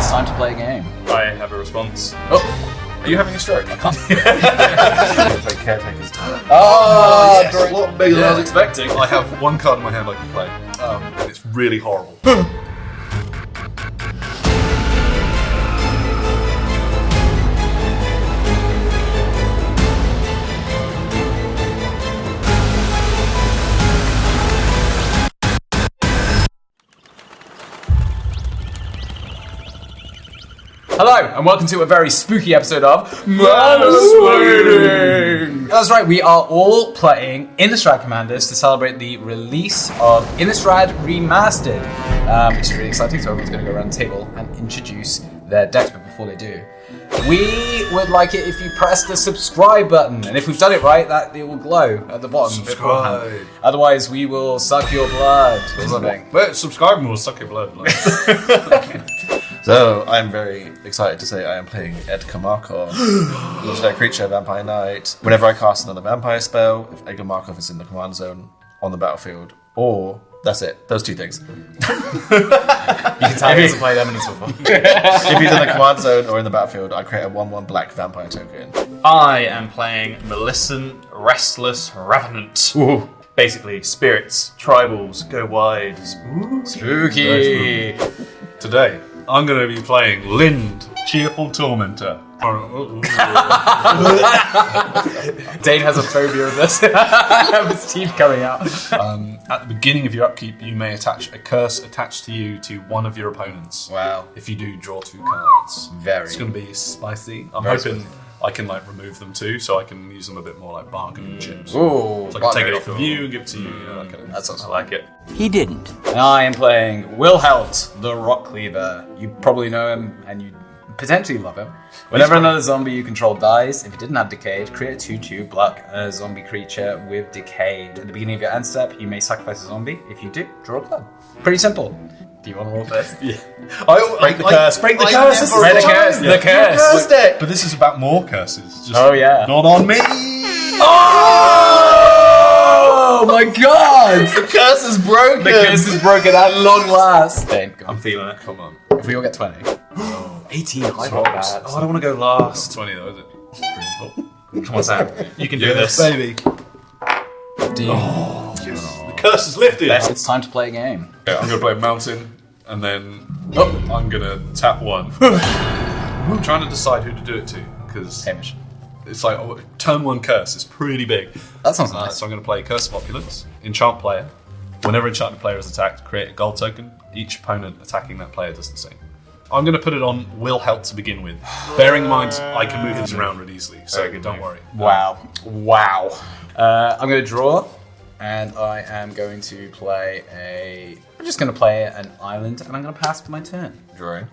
It's time to play a game. I have a response. Oh, Are you having a stroke? I can't. Play Caretaker's Time. Oh, Yes, a lot bigger than I was expecting. I have one card in my hand I can play, and it's really horrible. Hello, and welcome to a very spooky episode of Manasplaining! That's right, we are all playing INNISTRAD Commanders to celebrate the release of INNISTRAD Remastered, which is really exciting, so everyone's going to go around the table and introduce their decks, but before they do, we would like it if you press the subscribe button, and if we've done it right, that it will glow at the bottom. Subscribe. Otherwise, we will suck your blood or something. But subscribing will suck your blood. So, I'm very excited to say I am playing Edgar Markov, legendary creature, Vampire Knight. Whenever I cast another vampire spell, if Edgar Markov is in the command zone on the battlefield, or that's it, those two things. You can tell he hasn't played Eminence before. If he's in the command zone or in the battlefield, I create a 1/1 black vampire token. I am playing Millicent, Restless, Revenant. Ooh. Basically, spirits, tribals, go wide. Spooky! Today, I'm going to be playing Lynde, Cheerful Tormentor. Dane has a phobia of this. His teeth coming out. At the beginning of your upkeep, you may attach a curse attached to you to one of your opponents. Wow. If you do, draw 2 cards. Very. It's going to be spicy. I'm Very hoping I can remove them too, so I can use them a bit more like bargaining chips. Ooh, So I can take it off of you and give it to you. Yeah, that kind of That sounds I like it. He didn't. And I am playing Wilhelt, the Rotcleaver. You probably know him, and you potentially love him. Whenever another zombie you control dies, if it didn't have Decayed, create a 2/2 block a zombie creature with Decayed. At the beginning of your end step, you may sacrifice a zombie. If you do, draw a card. Pretty simple. Do you want to roll first? Yeah. Break the curse, break the curse! This is Break the the curse, time. the curse! Curse deck! But this is about more curses. Just Oh, yeah. Not on me! Oh my god! The curse is broken! The curse is broken at long last. Dane, go on. I'm feeling it. Come on. If we all get 20. 18 high Rolls. rolls. Oh, I don't want to go last. 20 though, is it? Oh. Come on, Sam. You can do this. baby. The curse is lifted. It's time to play a game. Yeah, I'm going to play Mountain, and then I'm going to tap 1. I'm trying to decide who to do it to, because Hamish. it's like turn 1 curse. It's pretty big. That sounds nice. So I'm going to play Curse of Opulence, enchant player. Whenever enchanted player is attacked, create a gold token. Each opponent attacking that player does the same. I'm going to put it on Willhelt to begin with. Bearing in mind, I can move things around really easily, so don't worry. Wow. Wow. I'm going to draw, and I am going to play I'm just going to play an island, and I'm going to pass for my turn. Drawing.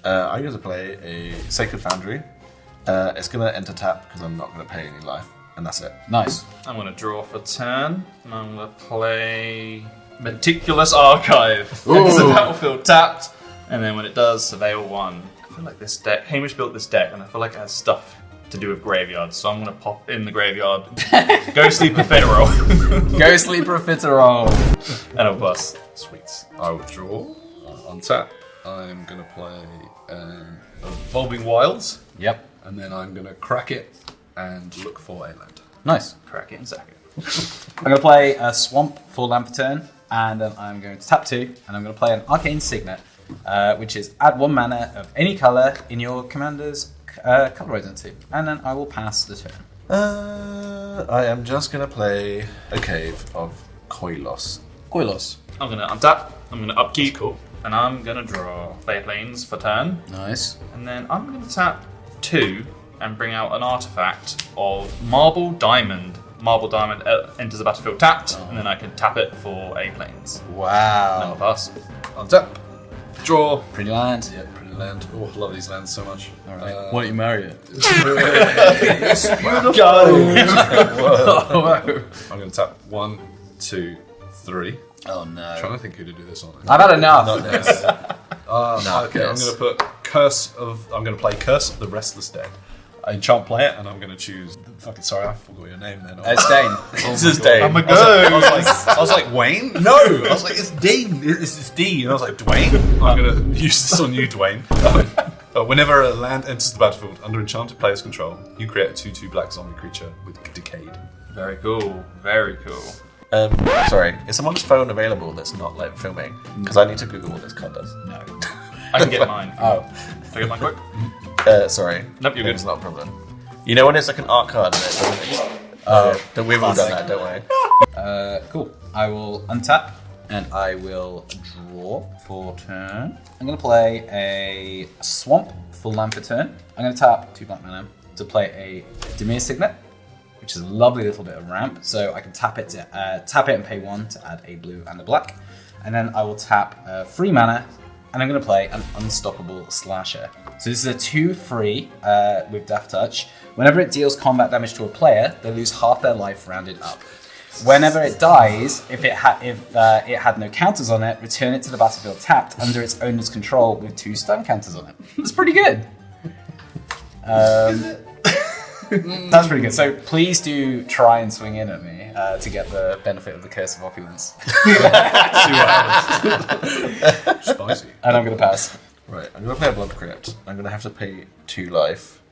I'm going to play a Sacred Foundry. It's going to enter tap because I'm not going to pay any life, and that's it. Nice. I'm going to draw for turn, and I'm going to play Meticulous Archive. It's a battlefield tapped, and then when it does, Surveil 1. I feel like this deck, Hamish built this deck, and I feel like it has stuff to do with graveyards, so I'm going to pop in the graveyard, Ghostly Profiterole, Ghostly Profiterole. and a bust. Sweet. I will draw. On tap, I'm going to play Evolving Wilds, Yep. and then I'm going to crack it and look for a land. Nice. Crack it and sack it. I'm going to play a Swamp full land for turn, and then I'm going to tap 2, and I'm going to play an Arcane Signet, which is add 1 mana of any colour in your commander's colour identity, and then I will pass the turn. I am just going to play a Cave of Koilos. Koilos. I'm going to untap, I'm going to upkeep, and I'm going to draw Player Planes for turn. Nice. And then I'm going to tap 2 and bring out an artifact of Marble Diamond. Marble Diamond enters the battlefield tapped, and then I can tap it for a Planes. And then I'll Wow. pass. Untap, draw. Pretty land. Yeah, pretty land. Oh, I love these lands so much. All right. Why don't you marry it? I'm going to tap 1, 2, 3. Oh no. Trying to think who to do this on. I've had enough. Not this. Okay, I'm going to play Curse of the Restless Dead. I enchant play it, and I'm going to choose. Fucking sorry, I forgot your name then. It's Dane. This is Dane. Oh my I god! was like, Wayne? No! I was like, it's Dean. It's D. And I was like, Dwayne? I'm going to use this on you, Dwayne. Whenever a land enters the battlefield under enchanted player's control, you create a 2/2 black zombie creature with Decayed. Very cool. Very cool. Sorry, is someone's phone available that's not like filming? Because I need to Google what this card does. No. I can get mine. Oh. Can I get mine quick? Sorry. Nope, you're good. It's not a problem. You know when it's like an art card and it doesn't we've all done that, don't we? Cool. I will untap and I will draw for turn. I'm going to play a swamp full land for turn. I'm going to tap 2 black mana to play a Dimir Signet, which is a lovely little bit of ramp. So I can tap it and pay 1 to add a blue and a black. And then I will tap 3 mana and I'm going to play an Unstoppable Slasher. So this is a 2/3 with Death Touch. Whenever it deals combat damage to a player, they lose half their life rounded up. Whenever it dies, if it had no counters on it, return it to the battlefield tapped under its owner's control with 2 stun counters on it. That's pretty good. That's pretty good. So please do try and swing in at me to get the benefit of the Curse of Opulence. Spicy. And I'm going to pass. Right, I'm going to play a Blood Crypt. I'm going to have to pay 2 life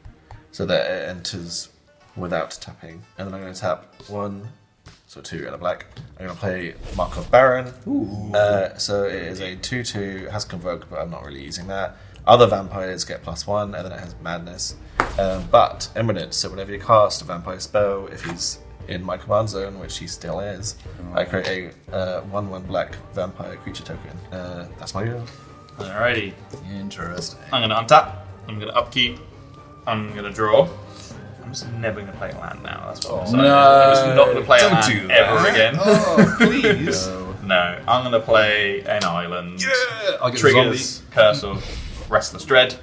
so that it enters without tapping. And then I'm going to tap 1, so 2 and a black. I'm going to play Markov Baron. So it is a 2/2, has Convoke, but I'm not really using that. Other vampires get +1, and then it has Madness. But Eminence, so whenever you cast a vampire spell, if he's in my command zone, which he still is, I create a 1/1 black vampire creature token. That's my go. Alrighty. Interesting. I'm going to untap. I'm going to upkeep. I'm going to draw. I'm just never going to play land now. That's what I'm saying. No. I'm just not going to play a land do ever that. again. Oh, please. No, I'm going to play an island. Yeah! I'll get Triggers Curse of Restless Dread.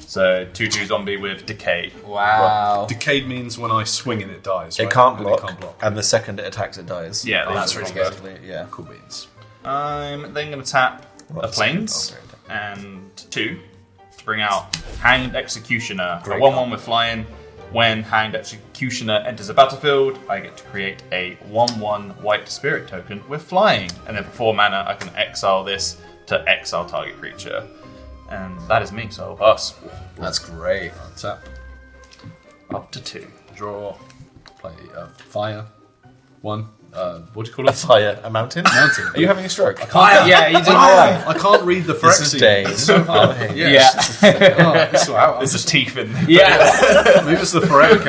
So 2/2 zombie with Decay. Wow. Decayed means when I swing it, it dies. Right? It can't And block, and the second it attacks, it dies. Yeah, That's really good. Basically, yeah. Cool beans. I'm then going to tap a Plains and 2 to bring out Hanged Executioner. A 1/1 with flying. When Hanged Executioner enters a battlefield, I get to create a 1/1 white spirit token with flying. And then for 4 mana, I can exile this to exile target creature. And that is me, so I'll pass. That's great. Tap. Up to 2. Draw. Play fire. 1. What do you call it? Fire, a mountain? Mountain. Are you having a stroke? Yeah, you did alright. I can't read the This is Phyrexian. Dane. Yeah. This is Teeth in there. Yeah. maybe it's the phyretic.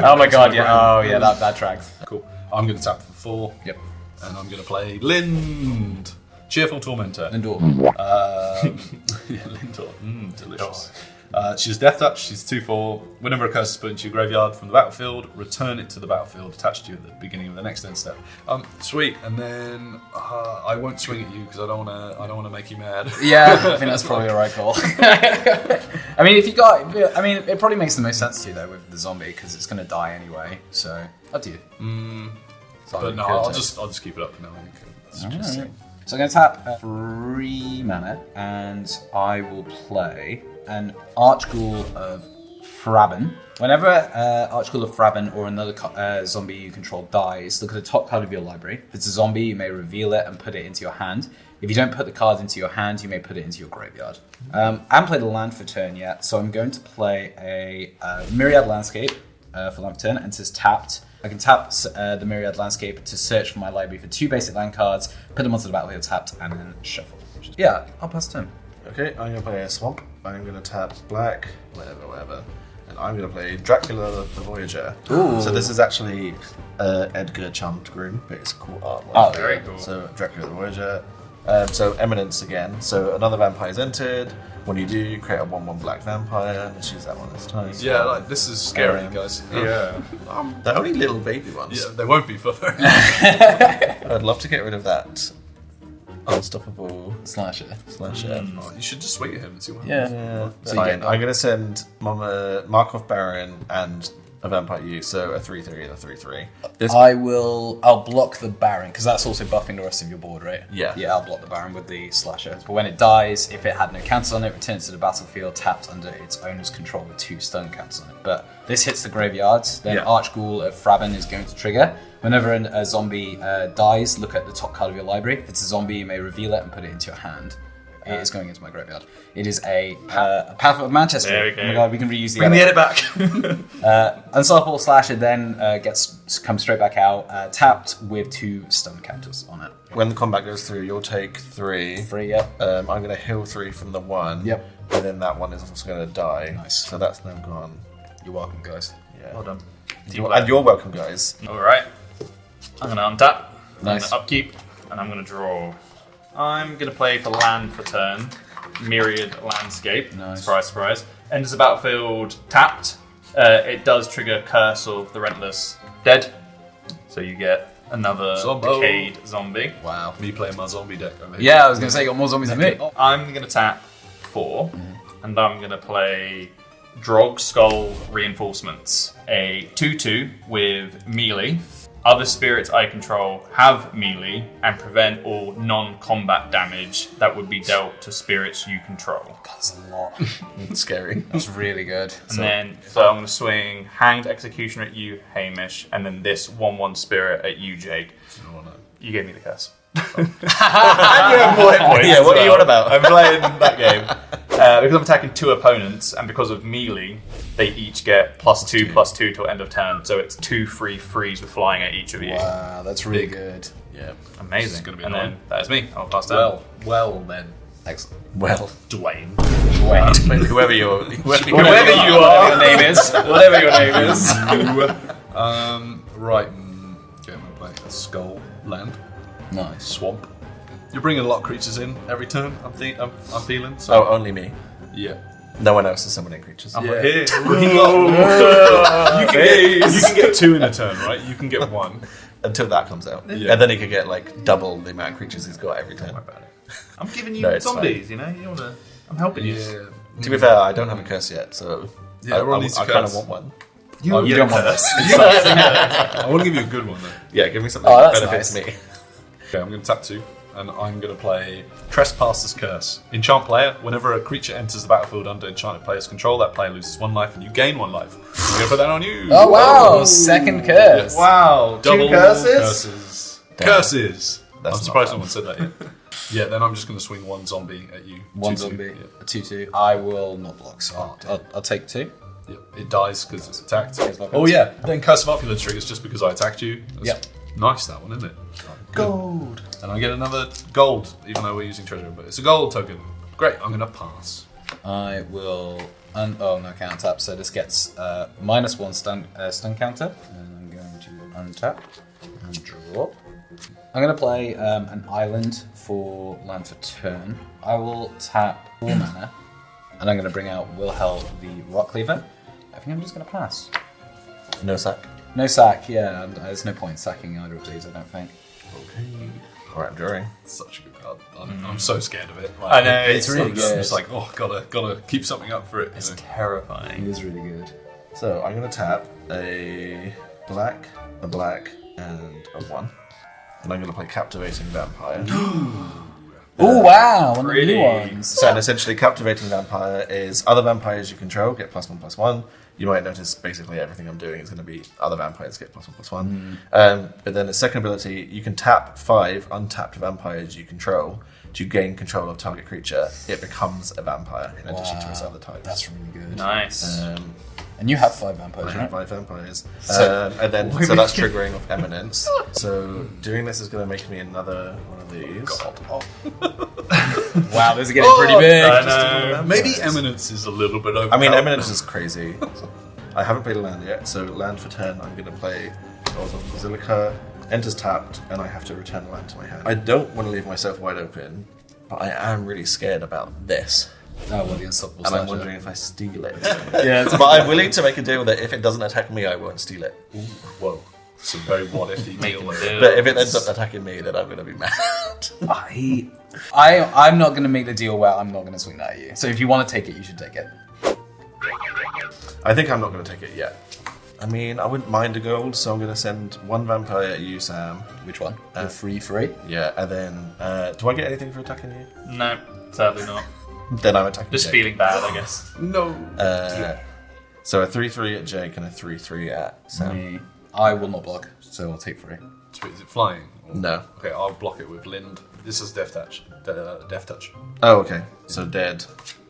Oh my god, yeah. Oh yeah, that tracks. Cool. I'm going to tap for 4. Yep. And I'm going to play Lynde. Cheerful Tormentor. Endure. Yeah, Lynde. Delicious. She's Death Touch. She's 2/4. Whenever a curse is put into your graveyard from the battlefield, return it to the battlefield attached to you at the beginning of the next end step. Sweet. And then I won't swing at you because I don't want to make you mad. Yeah, I think that's probably a right call. I mean, it probably makes the most sense to you though with the zombie because it's going to die anyway. So up to you. But no, I'll just keep it up for now. I think. It's just- Alright. So I'm going to tap 3 mana and I will play an Archghoul of Fraben. Whenever Archghoul of Fraben or another zombie you control dies, look at the top card of your library. If it's a zombie, you may reveal it and put it into your hand. If you don't put the card into your hand, you may put it into your graveyard. I haven't played a land for turn yet, so I'm going to play a Myriad Landscape for land for turn, and it says tapped. I can tap the Myriad Landscape to search for my library for 2 basic land cards, put them onto the battlefield tapped, and then shuffle. Yeah, I'll pass turn. Okay, I'm going to play a swamp. I'm going to tap black, whatever. And I'm going to play Dracula the Voyager. Ooh. So this is actually Edgar Charmed Groom, but it's cool artwork. Oh, Very cool. So Dracula the Voyager. So Eminence again. So another vampire is entered. When you do, create a 1/1 black vampire. Let's use that one this time. Yeah, like this is scary, guys. Yeah. They're only little baby ones. Yeah, they won't be for very long. I'd love to get rid of that unstoppable Slasher. slasher. Oh, you should just swing at him and see what Yeah. happens. So again, I'm going to send Markov Baron and a vampire use, so a 3/3 and a 3/3. I'll block the Baron, because that's also buffing the rest of your board, right? Yeah. Yeah, I'll block the Baron with the slasher. But when it dies, if it had no counters on it, returns to the battlefield tapped under its owner's control with 2 stun counters on it. But this hits the graveyards, then Archghoul of Fraben is going to trigger. Whenever a zombie dies, look at the top card of your library. If it's a zombie, you may reveal it and put it into your hand. It is going into my graveyard. It is a Path of Manchester. There we go. Oh my god, we can reuse the Bring the edit back. Unstoppable Slasher then comes straight back out, tapped with 2 stun counters on it. When the combat goes through, you'll take 3. 3, yep. I'm going to heal 3 from the 1. Yep. And then that one is also going to die. Nice. So that's now gone. You're welcome, guys. Yeah. Well done. And you're welcome, guys. Alright. I'm going to untap. Nice. I'm going to upkeep. And I'm going to draw. I'm going to play for land for turn. Myriad Landscape. Nice. Surprise, surprise. Enters the battlefield tapped. It does trigger Curse of the Rentless Dead. So you get another Zombo. Decayed zombie. Wow. Me playing my zombie deck over here. Yeah, I was going to say you got more zombies than me. I'm going to tap 4. And I'm going to play Drog Skull Reinforcements. A 2/2 with melee. Other spirits I control have melee and prevent all non-combat damage that would be dealt to spirits you control. That's a lot. It's scary. That's really good. And then, so I'm going to swing Hanged Executioner at you, Hamish, and then this 1/1 spirit at you, Jake. Oh, no. You gave me the curse. And you have more hit points. Yeah, what are you on about? I'm playing that game. Because I'm attacking 2 opponents, and because of melee, they each get +2/+2 till end of turn. So it's 2 free frees with flying at each of you. Wow, that's really good. Yeah. Amazing. This is gonna be and annoying. then that is me. I'll pass down. Well then. Excellent. Well, Dwayne. Wait. whoever you are. Whatever you are. Whatever your name is. Whatever your name is. Right. Okay, I'm going to play a Skull Land. Nice. Swamp. You're bringing a lot of creatures in every turn, I'm feeling. So, Oh, only me. yeah. No one else is summoning creatures. I'm Yeah. here. You can get 2 in a turn, right? You can get 1. Until that comes out. Yeah. And then he could get like double the amount of creatures he's got every turn. I'm giving you No, it's zombies, you know? You wanna, I'm helping you. Yeah. To be fair, I don't have a curse yet, so Yeah, everyone needs a I kind of curse. want one. You don't want this. I want to give you a good one, though. Yeah, give me something Oh, that that's benefits nice. me. Okay, I'm going to tap 2, and I'm going to play Trespasser's Curse. Enchant player, whenever a creature enters the battlefield under enchanted player's control, that player loses 1 life and you gain 1 life. I'm going to put that on you. Oh, wow. Second curse. Wow. Double 2 curses? curses. Curses. That's I'm surprised not no one said that yet. Yeah, then I'm just going to swing 1 zombie at you. 1 2/2. zombie. Yeah. A 2/2. I will not block, so I'll take 2. Yep, it dies because it's attacked. Here's my Oh curse. yeah, then Curse of Opulence triggers just because I attacked you. That's Yep. nice, that one, isn't it? Gold. And I get another gold, even though we're using treasure, but it's a gold token. Great, I'm going to pass. I will. Oh no, counter tap. So this gets -1 stun counter. And I'm going to untap and draw. I'm going to play an island for land for turn. I will tap 4 mana, and I'm going to bring out Wilhelt the Rotcleaver. I think I'm just going to pass. No sack. No sack, yeah. And there's no point sacking either of these, I don't think. Okay. Alright, I'm drawing. It's such a good card. I'm so scared of it. I know, It's really I'm good. just like, oh, gotta keep something up for it. It's you know. terrifying. It is really good. So I'm going to tap a black, and a 1. And I'm going to play Captivating Vampire. Oh wow, one of the Pretty. new ones. So, and essentially, Captivating Vampire is other vampires you control get +1/+1. You might notice basically everything I'm doing is going to be other vampires get +1/+1. But then the second ability, you can tap 5 untapped vampires you control to gain control of target creature. It becomes a vampire in addition to its other types. That's really good. Nice. And you have 5 vampires, I right? have 5 vampires. So- And then, so that's triggering of Eminence. So doing this is going to make me another one of these. Wow, this is getting pretty big. I know. Maybe Eminence is a little bit over. I mean, Eminence is crazy. I haven't played a land yet, so land for turn, I'm going to play Laws of Basilica, enters tapped, and I have to return a land to my hand. I don't want to leave myself wide open, but I am really scared about this. Oh, well, the unstoppable And I'm slasher. wondering if I steal it. Yeah, it's But I'm willing to make a deal that if it doesn't attack me, I won't steal it. Whoa. It's a very what if deal. But if it ends up attacking me, then I'm going to be mad. I'm not going to make the deal where I'm not going to swing that at you. So if you want to take it, you should take it. I think I'm not going to take it yet. I mean, I wouldn't mind a gold, so I'm going to send one vampire at you, Sam. Which one? The free? Yeah, and then do I get anything for attacking you? No, sadly not. Then I'm attacking Just Jake. feeling bad, I guess. No. So a 3/3 at Jake and a 3/3 at Sam. Me. I will not block, so I'll take 3. Sweet, is it flying? Or- No. Okay, I'll block it with Lynde. This is Death Touch. Death Touch. Oh, okay. So dead.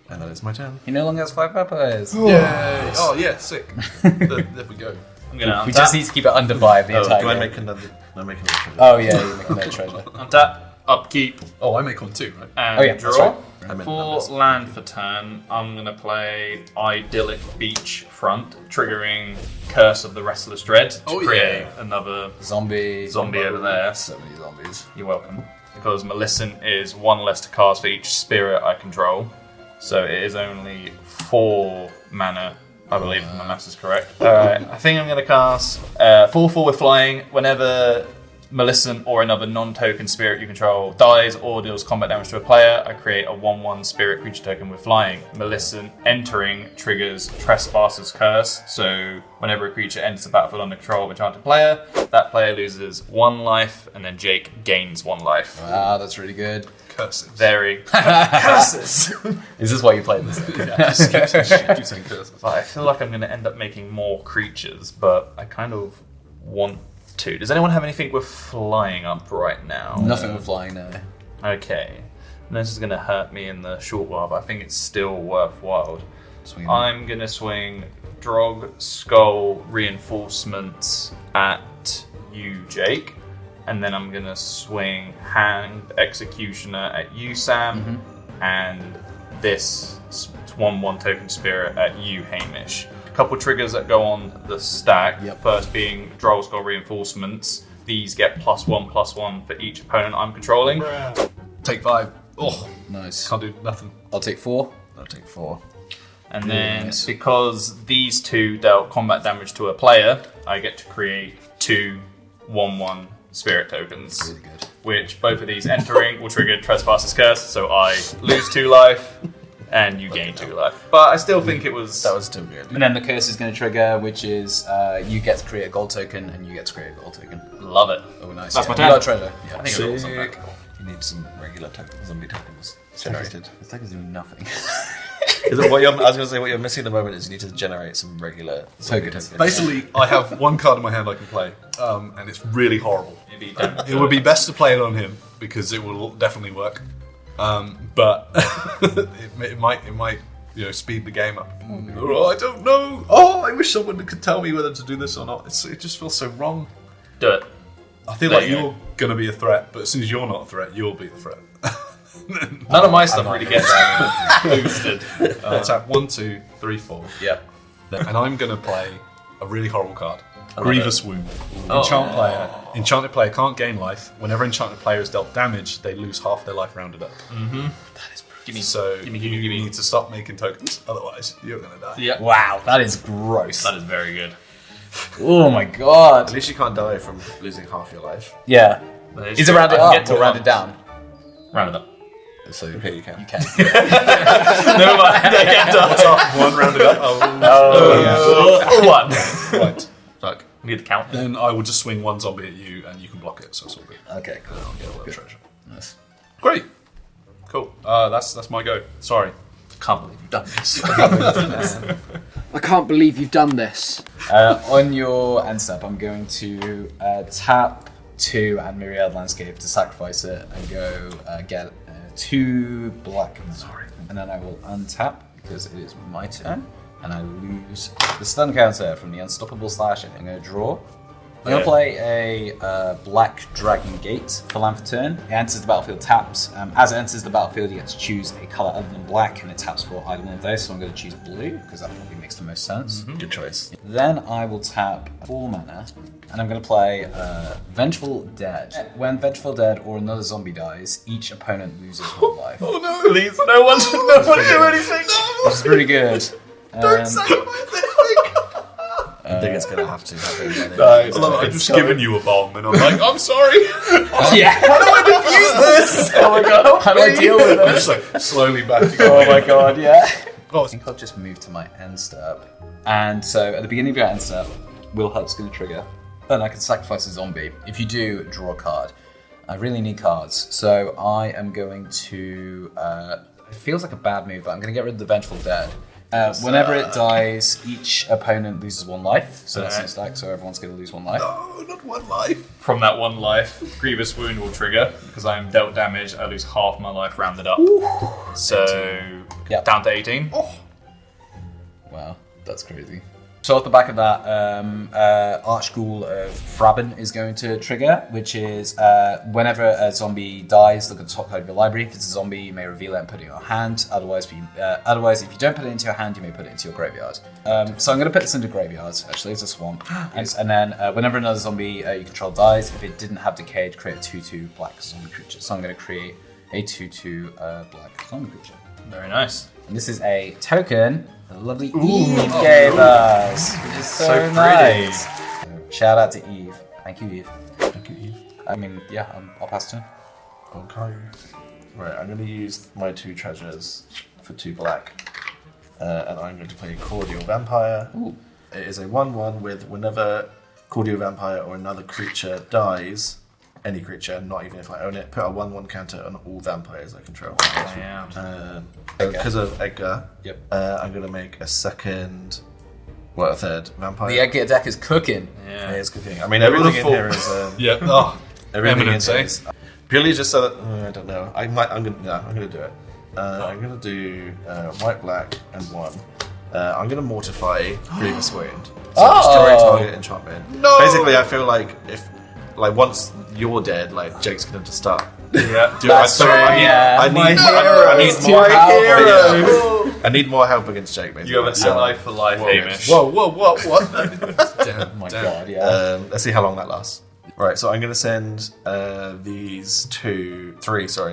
And that is my turn. He no longer has 5 vampires. Yay! Oh yeah, sick. there we go. I'm going to We just untap. need to keep it under 5 the entire Do I game. make another? No, make another treasure. Oh yeah, you make another treasure. Untap, upkeep, Oh, I make one too, right? and Oh yeah, that's draw. right. I meant For numbers. land for turn, I'm going to play Idyllic Beachfront, triggering Curse of the Restless Dread to Oh, create yeah. another Zombie over there. So many zombies. You're welcome. Because Millicent is 1 less to cast for each spirit I control. So it is only 4 mana, I believe, if my maths is correct. Alright, I think I'm going to cast 4/4 with flying. Whenever Millicent or another non-token spirit you control dies or deals combat damage to a player, I create a 1/1 spirit creature token with flying. Millicent entering triggers Trespasser's Curse, so whenever a creature enters the battlefield under control of a enchanted player, that player loses 1 life, and then Jake gains 1 life. Wow, that's really good. Curses. Very. Curses! Is this why you played this? Just keep saying curses. But I feel like I'm going to end up making more creatures, but I kind of want to. Does anyone have anything with flying up right now? Nothing with flying now. Okay. This is going to hurt me in the short while, but I think it's still worthwhile. Swing I'm going to swing Drog Skull Reinforcements at you, Jake. And then I'm going to swing Hand Executioner at you, Sam. And this 1/1 token spirit at you, Hamish. A couple triggers that go on the stack. Yep. First being Drog Skull Reinforcements. These get +1/+1 for each opponent I'm controlling. Take 5. Oh, Nice. can't do nothing. I'll take 4. I'll take 4. And then, Nice. because these 2 dealt combat damage to a player, I get to create 2 1/1 spirit tokens. Really good. Which both of these entering will trigger Trespasser's Curse, so I lose 2 life and you gain 2 life. But I still think it was. That was still good. And then the curse is going to trigger, which is you get to create a gold token, and you get to create a gold token. Love it. Oh, nice. That's yeah. my turn. You got a treasure. Yeah. I think it was awesome. Sick. You need some regular zombie tokens generated. It's like it's doing nothing. Is it what I was going to say, what you're missing at the moment is you need to generate some regular zombie Tokens. tokens. Basically, I have 1 card in my hand I can play, and it's really horrible. Maybe don't. It would be best to play it on him because it will definitely work. But it might speed the game up. Oh, I don't know. Oh, I wish someone could tell me whether to do this or not. It just feels so wrong. Do it. I feel There like you go. you're going to be a threat, but as soon as you're not a threat, you'll be the threat. None of my stuff really gets boosted. Tap 1, 2, 3, 4. Yep. And I'm going to play a really horrible card. love Grievous Wound. Enchanted player can't gain life. Whenever enchanted player is dealt damage, they lose half their life rounded up. Give me, So give me. you need to stop making tokens, otherwise you're going to die. Yeah. Wow, that is gross. That is very good. Oh my god. At least you can't die from losing half your life. Yeah. That Is it true. rounded I can up get or to rounded one. down? Round it up. So Okay, you can. You can. Never mind. I get to 1 rounded up. Or 1. Right. Fuck. We need to count. Then I will just swing 1 zombie at you and you can block it, so it's all good. Okay, cool. I'll get a little treasure. Nice. Great. Cool. That's my go. Sorry. Can't believe you've done this. I can't believe you've done this. On your end step, I'm going to tap 2 and Myriad Landscape to sacrifice it and go get 2 black. Sorry. And then I will untap because it is my turn. And I lose the stun counter from the Unstoppable Slash. I'm going to draw. I'm going to play a Black Dragon Gate for land for turn. It enters the battlefield, taps. As it enters the battlefield, you get to choose a colour other than black, and it taps for either one of those. So I'm going to choose blue, because that probably makes the most sense. Good choice. Then I will tap 4 mana, and I'm going to play Vengeful Dead. When Vengeful Dead or another zombie dies, each opponent loses 1 life. Oh no! Please, no one do anything. Which is pretty good. Don't sacrifice anything. I think it's going to have to happen. Nice. I love it. I've just given you a bomb and I'm like, I'm sorry. Yeah. How do I defuse this? Oh my god. How do I deal with I'm this? just like slowly backing Oh away. my god, yeah. Oh, I think I'll just move to my end step. And so at the beginning of your end step, Wilhelt's going to trigger. And I can sacrifice a zombie. If you do, draw a card. I really need cards. So I am going to... it feels like a bad move, but I'm going to get rid of the Vengeful Dead. Whenever it dies, each opponent loses 1 life. So that's in stack, so everyone's going to lose 1 life. No, not 1 life. From that 1 life, Grievous Wound will trigger. Because I am dealt damage, I lose half my life rounded up. So, down to 18. Oh. Wow, that's crazy. So off the back of that, Archghoul of Fraben is going to trigger, which is whenever a zombie dies, look at the top card of your library. If it's a zombie, you may reveal it and put it in your hand. Otherwise, if you don't put it into your hand, you may put it into your graveyard. So I'm going to put this into graveyard, actually, it's a swamp. And then whenever another zombie you control dies, if it didn't have Decayed, create a 2/2 black zombie creature. So I'm going to create a 2/2 black zombie creature. Very nice. And this is a token the lovely Eve gave us, which is so pretty. nice. So, shout out to Eve. Thank you, Eve. Thank you, Eve. I mean, yeah, I'll pass to him. Okay. Right, I'm going to use my 2 treasures for 2 black. And I'm going to play Cordial Vampire. Ooh. It is a 1/1 with whenever Cordial Vampire or another creature dies, any creature, not even if I own it, put a 1/1 counter on all vampires I control. Damn. Because of Edgar, Yep. I'm going to make a third vampire. The Edgar deck is cooking. Yeah. It is cooking. I mean, everything in here is... Yeah. Oh, everything in eminence, here eh? is... Purely just so that... I don't know. I'm going to do it. I'm going to do white, black, and 1. I'm going to mortify Grievous Wound. So destroy target enchantment. No! Basically, I feel like if... Like, once you're dead, like, Jake's going to just start... Yeah. That's true, yeah. I need I need more help against Jake, basically. You have an ally for life, Hamish. Whoa, what? Oh my god, yeah. Let's see how long that lasts. Right, so I'm going to send these 3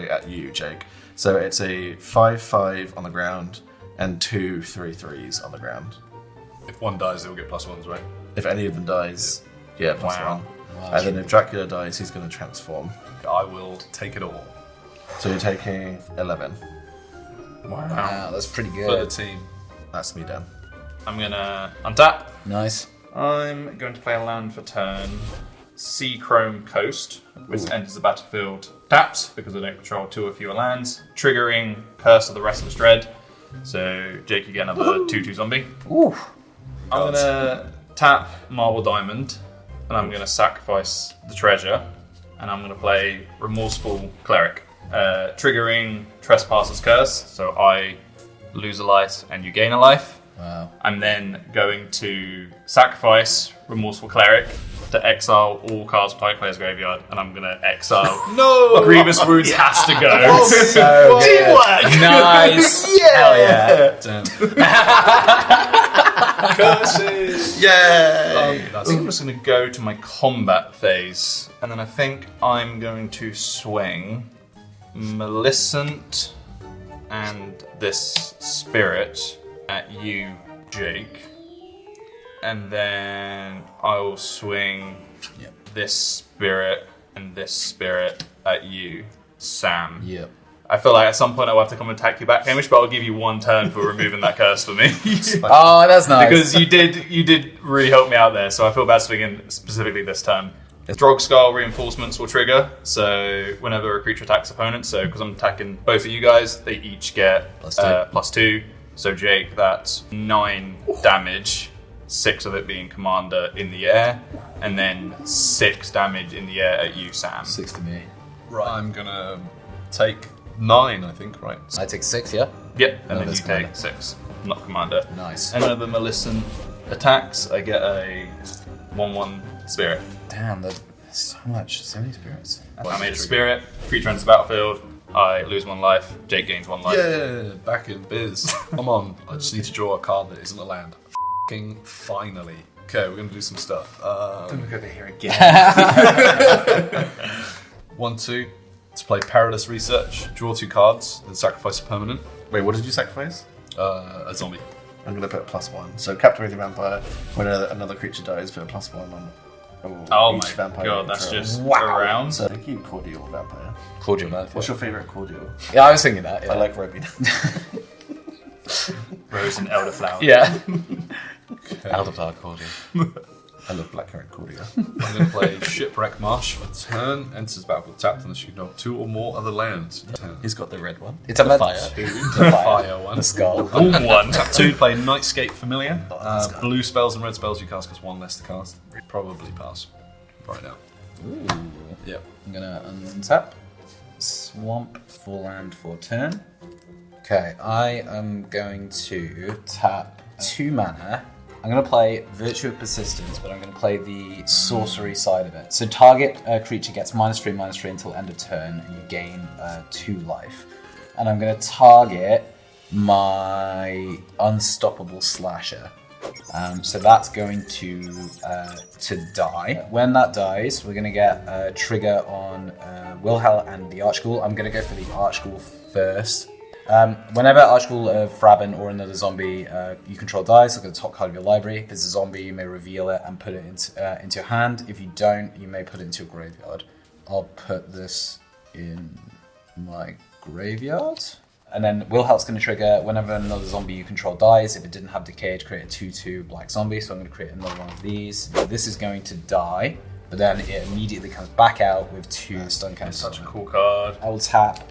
at you, Jake. So it's a 5/5 on the ground and 2 3/3s on the ground. If one dies, they'll get +1s, right? If any of them dies, yeah, +1. Wow. And then if Dracula dies, he's going to transform. I will take it all So you're taking 11. Wow, that's pretty for the good. team. That's me done. I'm gonna untap. Nice. I'm going to play a land for turn. Sea Chrome Coast, which enters the battlefield tapped because I don't control 2 or fewer lands, triggering Curse of the Restless Dread. So Jake, you get another 2/2 zombie. Ooh. I'm gonna tap Marble Diamond, and I'm gonna sacrifice the treasure, and I'm gonna play Remorseful Cleric, triggering Trespasser's Curse. So I lose a life and you gain a life. Wow. I'm then going to sacrifice Remorseful Cleric to exile all cards from my player's graveyard, and I'm going to exile. No! Grievous Wounds has to go. So good. Nice. Hell yeah. Curses! Yay! I think I'm just going to go to my combat phase, and then I think I'm going to swing Millicent and this spirit at you, Jake. And then I will swing this spirit and this spirit at you, Sam. Yep. I feel like at some point I'll have to come and attack you back, Hamish, but I'll give you 1 turn for removing that curse for me. Oh, that's nice. Because you did really help me out there, so I feel bad swinging specifically this turn. Drog Skull reinforcements will trigger, so whenever a creature attacks opponents, so because I'm attacking both of you guys, they each get +2. So Jake, that's 9 damage, 6 of it being commander in the air, and then 6 damage in the air at you, Sam. 6 to me. Right. I'm gonna take 9, I think, right? I take 6, yeah? Yep, and then that's you commander. take 6, not commander. Nice. And whenever Millicent attacks, I get a 1/1 spirit. Damn, that's so much. So many spirits. I made a spirit, creature enters the battlefield, I lose 1 life, Jake gains 1 life. Yeah, back in biz. Come on, I just need to draw a card that isn't a land. F***ing finally. Okay, we're gonna do some stuff. Don't look over here again. 1/2 to play Perilous Research. Draw 2 cards, then sacrifice a permanent. Wait, what did you sacrifice? A zombie. I'm going to put a +1. So captivate the vampire. When another creature dies, put a +1 on Oh each my vampire. god, that's just Wow. around. So thank you, Cordial Vampire. Cordial, man. What's your favourite cordial? Yeah, I was thinking that. Yeah. I like Robin. Rose and elderflower. Yeah. Elderflower cordial. I love blackcurrant cordia. I'm going to play Shipwreck Marsh for turn. Enters battlefield tapped unless you know 2 or more other lands. Turn. He's got the red one. It's a the fire. The Fire one. The skull. Warm one. Tap 2, play Nightscape Familiar. Blue spells and red spells you cast cost 1 less to cast. Probably pass. Right now. Ooh. Yep. I'm gonna untap. Swamp full land for turn. Okay, I am going to tap 2 mana. I'm going to play Virtue of Persistence, but I'm going to play the sorcery side of it. So target creature gets -3/-3 until end of turn, and you gain 2 life. And I'm going to target my Unstoppable Slasher. So that's going to die. When that dies, we're going to get a trigger on Wilhelt and the Archghoul. I'm going to go for the Archghoul first. Whenever Archghoul, Fraben, or another zombie you control dies, look at the top card of your library. If it's a zombie, you may reveal it and put it into your hand. If you don't, you may put it into your graveyard. I'll put this in my graveyard. And then Wilhelt's going to trigger whenever another zombie you control dies. If it didn't have Decayed, create a 2/2 black zombie. So I'm going to create another one of these. This is going to die, but then it immediately comes back out with 2 stun counters. Such a cool card. I will tap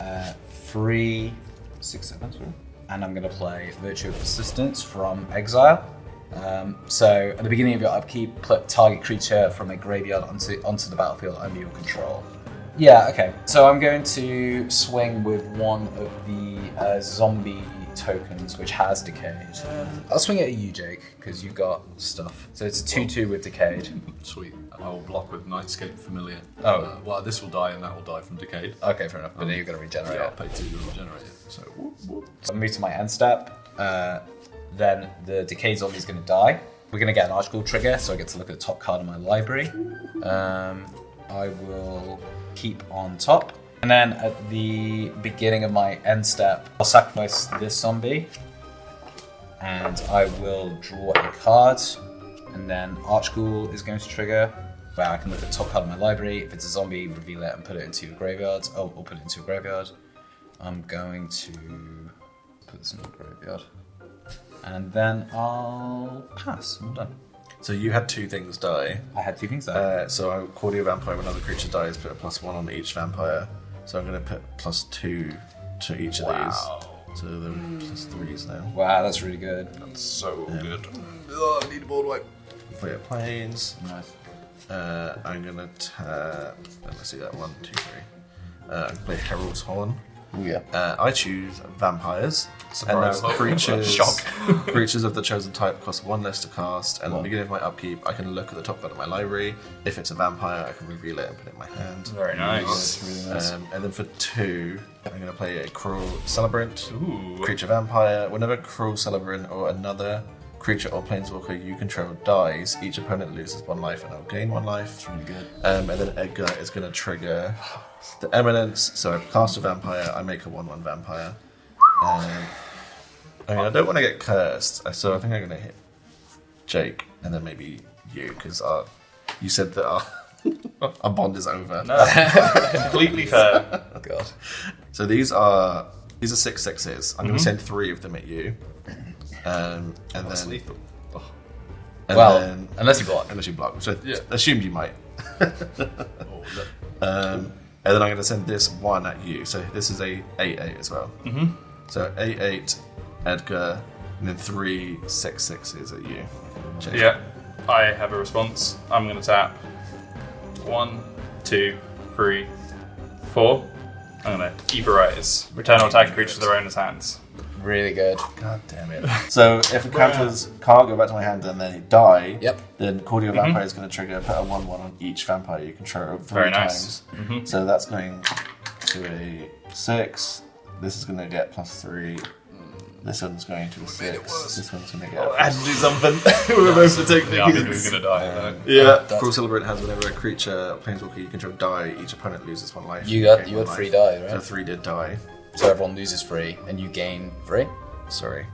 3, 6, 7, sorry. And I'm going to play Virtue of Persistence from Exile. So at the beginning of your upkeep, put target creature from a graveyard onto the battlefield under your control. Yeah, okay. So I'm going to swing with one of the zombie tokens, which has Decayed. I'll swing it at you, Jake, because you've got stuff. So it's a 2/2 with Decayed. Sweet. I will block with Nightscape Familiar. Oh. Well, this will die and that will die from Decayed. Okay, fair enough. But then you're going to regenerate Yeah, I'll it. pay 2 to regenerate it. So, whoop, whoop. So I'll move to my end step. Then the Decayed zombie is going to die. We're going to get an Archghoul trigger, so I get to look at the top card of my library. I will keep on top. And then at the beginning of my end step, I'll sacrifice this zombie. And I will draw a card. And then Archghoul is going to trigger. Where I can look at the top card of my library. If it's a zombie, reveal it and put it into your graveyard. Oh, or put it into your graveyard. I'm going to put this in my graveyard. And then I'll pass. I'm done. So you had 2 things die. I had 2 things there. So Cordia Vampire, when another creature dies, put a +1 on each vampire. So I'm going to put +2 to each of these. So they're +3s now. Wow, that's really good. That's so good. Oh, I need a board wipe. Play at planes. Nice. I'm going to tap. Let's see that 1, 2, 3. I'm going to play Herald's Horn. Oh yeah. I choose vampires. Surprise. And now creatures, Shock. creatures of the chosen type cost 1 less to cast. And at the beginning of my upkeep, I can look at the top card of my library. If it's a vampire, I can reveal it and put it in my hand. Very nice. That's really nice. And then for 2, I'm going to play a Cruel Celebrant. Ooh. Creature vampire. Whenever Cruel Celebrant or another creature or planeswalker you control dies, each opponent loses 1 life and I'll gain 1 life. That's really good. And then Edgar is going to trigger the Eminence. So I cast a vampire, I make a 1/1 vampire. I don't want to get cursed, so I think I'm going to hit Jake and then maybe you, because you said that our bond is over. No, completely fair. God. So these are 6 6s. I'm going to send 3 of them at you. And That's then, lethal. and Well, then unless you block. unless you block, which I Yeah. assumed you might. Oh, look. And then I'm going to send this 1 at you. So this is a 8/8 as well. Mm-hmm. So 8/8, Edgar, and then 3 6 6s at you. Jake. Yeah, I have a response. I'm going to tap 1, 2, 3, 4. I'm going to Everize. Return or attack creature to their owner's hands. Really good. God damn it. So if the counters can't go back to my hand and they die, Yep. then Cordia Vampire is going to trigger, put a 1/1 on each vampire you control 3 Very nice. times. So that's going to a 6. This is going to get +3. This one's going to a 6. This one's going to get a I had to do something. We were both to take Yeah, I think we're going to die. though. Yeah. Cruel Celebrant has whenever a creature, planeswalker you control die, each opponent loses 1 life. You gain had 1 3 life. die, So right? 3 did die. So everyone loses 3, and you gain 3. Sorry.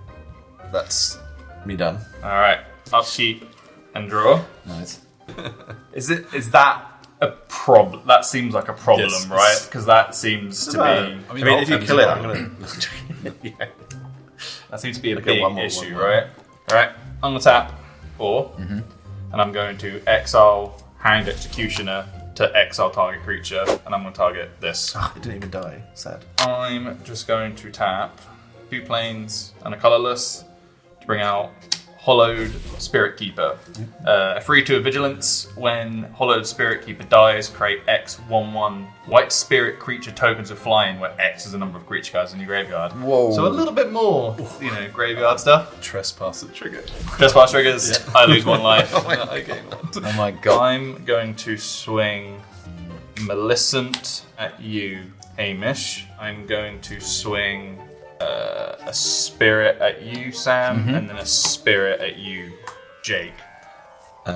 That's me done. All right. Upkeep and draw. Nice. Is that a problem? That seems like a problem, Yes. right? Because that seems to be. I mean, if you I'll kill it, send I'm going to... Yeah. That seems to be a Okay, big 1 more, issue, 1 more. right? All right. I'm gonna tap 4. and I'm going to exile Hanged Executioner to exile target creature, and I'm going to target this. Ah, it didn't even die. Sad. I'm just going to tap 2 planes and a colorless to bring out Hollowed Spirit Keeper. A 3/2 Vigilance. When Hollowed Spirit Keeper dies, create X 1/1 white spirit creature tokens of flying, where X is the number of creature cards in your graveyard. Whoa. So a little bit more, graveyard stuff. Trespass at trigger. Trespass triggers. I lose 1 life. I gain 1. Oh my god. I'm going to swing Millicent at you, Hamish. I'm going to swing a spirit at you, Sam, and then a spirit at you, Jake.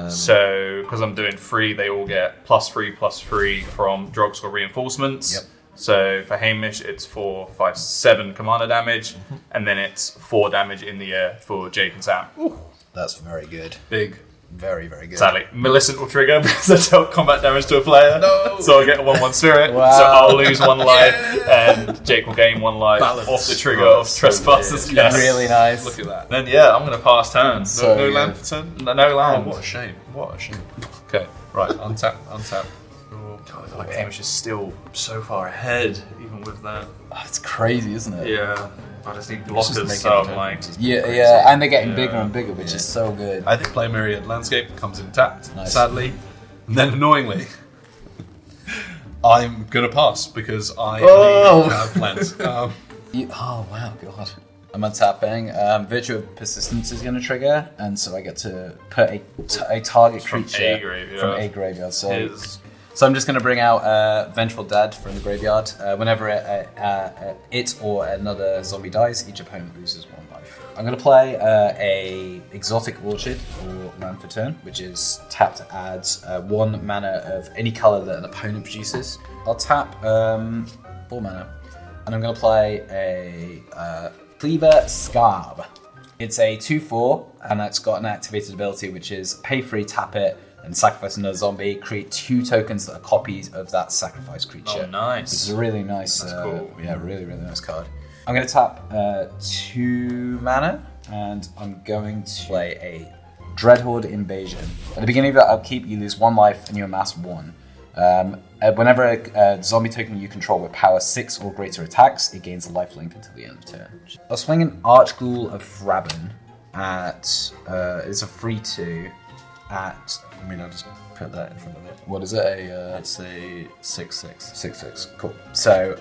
So, because I'm doing 3, they all get +3/+3 from Drog Score reinforcements. Yep. So for Hamish, it's 4, 5, 7 commander damage, and then it's 4 damage in the air for Jake and Sam. That's very good. Big. Very, very good. Sadly, Millicent will trigger because I dealt combat damage to a player. No. So I get a 1/1 spirit. Wow. So I'll lose 1 life, and Jake will gain 1 life Balance. off the trigger Oh, of so Trespassers. weird. Yes. Really nice. Look at that. Then I'm going to pass turn. So no good. land for turn? No Oh, land. what a shame. What a shame. Okay, right. Untap. Oh, Like Hamish is still so far ahead, even with that. Oh, it's crazy, isn't it? Yeah. I just need Just blockers, making so I'm the like... tokens is Yeah, crazy. yeah, and they're getting Yeah. bigger and bigger, which is so good. I think Play Myriad Landscape comes in tapped, Nice. sadly. And then annoyingly, I'm going to pass because I Oh. have plans. Oh wow, god. I'm untapping. Virtue of Persistence is going to trigger, and so I get to put a target From creature a graveyard. from a graveyard. So, His... so I'm just going to bring out Vengeful Dead from the graveyard. Whenever it or another zombie dies, each opponent loses 1 life. I'm going to play a Exotic Orchid for land for turn, which is tap to add 1 mana of any color that an opponent produces. I'll tap 4 mana, and I'm going to play a Cleaver Scarb. It's a 2/4, and it's got an activated ability, which is pay 3, tap it, and sacrifice another zombie. Create 2 tokens that are copies of that sacrificed creature. Oh, nice. Which is a really nice, That's cool. yeah, really, really nice card. I'm going to tap 2 mana, and I'm going to play a Dreadhorde Invasion. At the beginning of that upkeep, you lose 1 life and you amass 1. Whenever a zombie token you control with power 6 or greater attacks, it gains a lifelink until the end of turn. I'll swing an Archghoul of Fraben at, it's a 3/2 at, I mean, I'll just put that in front of it. what is it, It's a 6/6. 6/6, cool. So,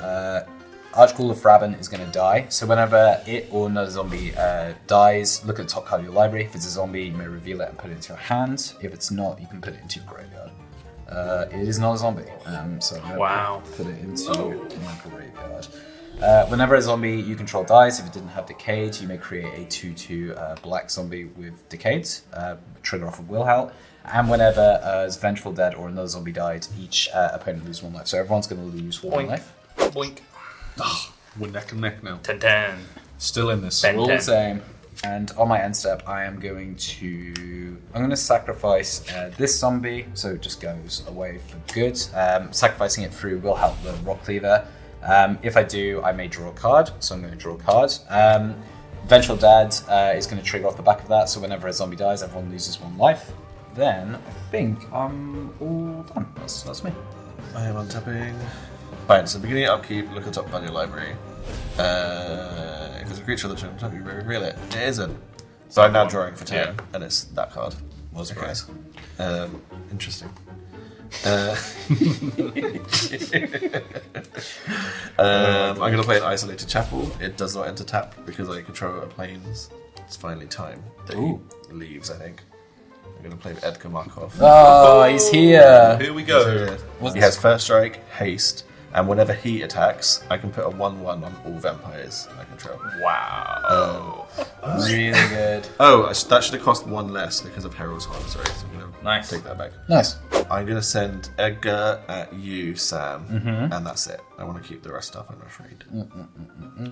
Archghoul of Fraben is going to die. So whenever it or another zombie dies, look at the top card of your library. If it's a zombie, you may reveal it and put it into your hand. If it's not, you can put it into your graveyard. It is not a zombie, so I'm going to put it into my graveyard. Whenever a zombie you control dies, if it didn't have Decayed, you may create a 2/2 black zombie with Decayed, trigger off of Willhelt. And whenever a Vengeful Dead or another zombie died, each opponent loses 1 life. So everyone's going to lose 1 life. Boink. We're neck and neck now. 10-10. Still in this. Ben- We're all the 10. same. And on my end step, I'm going to sacrifice this zombie, so it just goes away for good. Sacrificing it through Wilhelt the Rotcleaver. If I do, I may draw a card, so I'm going to draw a card. Vengeful Dead is going to trigger off the back of that, so whenever a zombie dies, everyone loses 1 life. Then I think I'm all done. That's me. I am untapping. Fine, so beginning of upkeep, look at the top card of your library. If it's a creature that shouldn't you reveal it. It isn't. So I'm now drawing for turn, and it's that card. What a surprise. Interesting. I'm going to play an Isolated Chapel. It does not enter tap because I control a planes. It's finally time that he leaves, I think. I'm going to play Edgar Markov. Oh, he's here. Here we go. He has First Strike, Haste, and whenever he attacks, I can put a 1/1 on all vampires I control. Wow. Really good. Oh, that should have cost 1 less because of Herald's Horn. Sorry, so I'm going to Nice. take that back. Nice. I'm going to send Edgar at you, Sam, and that's it. I want to keep the rest up, I'm afraid.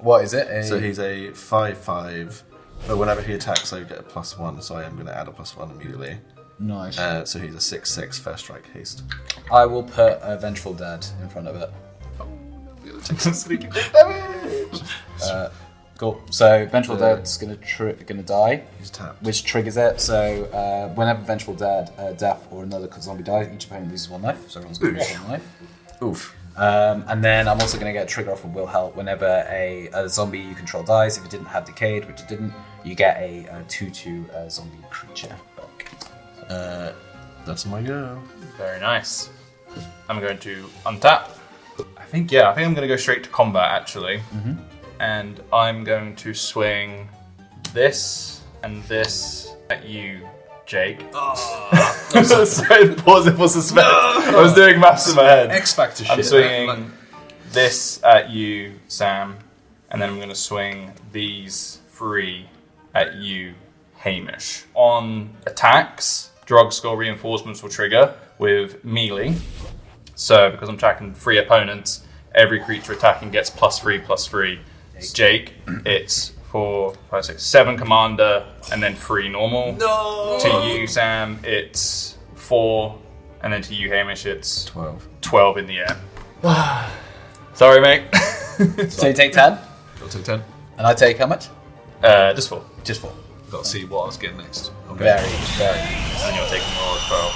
What is it? So he's a 5/5, but whenever he attacks, I get a +1, so I am going to add a +1 immediately. Nice. So he's a 6/6 First Strike, Haste. I will put a Vengeful Dead in front of it. Take some sneaky damage. Cool. So Vengeful Dead's gonna die, He's tapped. which triggers it. So whenever Vengeful Death or another zombie dies, each opponent loses 1 life. So everyone's gonna lose 1 life. Oof. And then I'm also going to get a trigger off of Wilhelt whenever a zombie you control dies. If it didn't have Decayed, which it didn't, you get a 2/2 zombie creature back. That's my go. Very nice. I'm going to untap. I think I'm going to go straight to combat, actually. And I'm going to swing this and this at you, Jake. Sorry, pause it for suspense. I was doing maths in my head. X Factor shit. I'm swinging this at you, Sam, and then I'm going to swing these 3 at you, Hamish. On attacks, drug score reinforcements will trigger with melee. So because I'm attacking 3 opponents, every creature attacking gets +3/+3. Jake, it's 4, 5, 6, 7 commander, and then 3 normal. No! To you, Sam, it's 4, and then to you, Hamish, it's 12 in the air. Sorry, mate. So you take 10, Got to take 10. and I take how much? Just 4. Just 4. Got to see what I was getting next. Okay. Very, And you're taking more as well.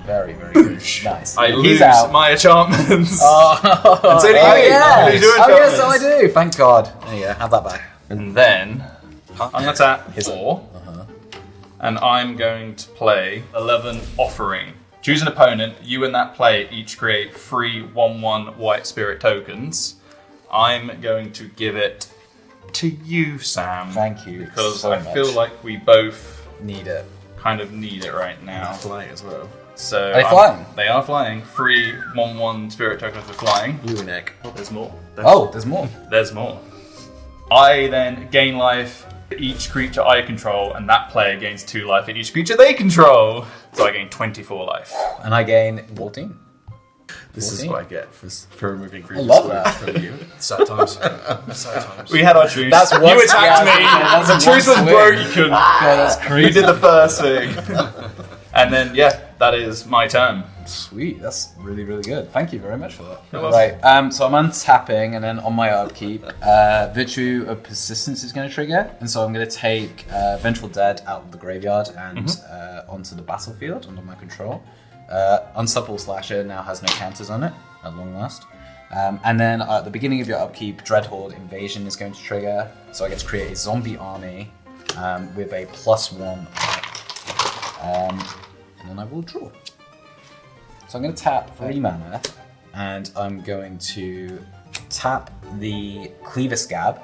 very good. Nice. I He's lose out. my enchantments. Oh, Take it oh, easy. yeah. Lose your Oh, yes, so I enchantments. do. Thank God. There you go. Have that back. And then I'm going to tap Here's 4. And I'm going to play 11 Offering. Choose an opponent. You and that player each create 3 1/1 white spirit tokens. I'm going to give it to you, Sam. Thank you Because so I much. feel like we both Need it. kind of need it right now. Flying as well. So Are they flying? They are flying. 3 1/1 spirit tokens for flying. You and egg. Oh, there's more. Oh, there's more. There's more. I then gain life for each creature I control, and that player gains 2 life in each creature they control. So I gain 24 life. And I gain 14. This is 14? what I get for removing creatures love that. from you. Sad times. Sad times. We had our truce. That's you one- attacked yeah, me. that's The truce was one broke. swing. You God, that's couldn't. crazy. You did the first thing. And then, that is my turn. Sweet, that's really, really good. Thank you very much for that. You're welcome. Right, so I'm untapping, and then on my upkeep, Virtue of Persistence is going to trigger, and so I'm going to take Vengeful Dead out of the graveyard and onto the battlefield under my control. Unstoppable Slasher now has no counters on it, at long last. And then at the beginning of your upkeep, Dreadhorde Invasion is going to trigger, so I get to create a zombie army with a +1. And then I will draw. So I'm going to tap 3 mana, and I'm going to tap the Cleaver Scab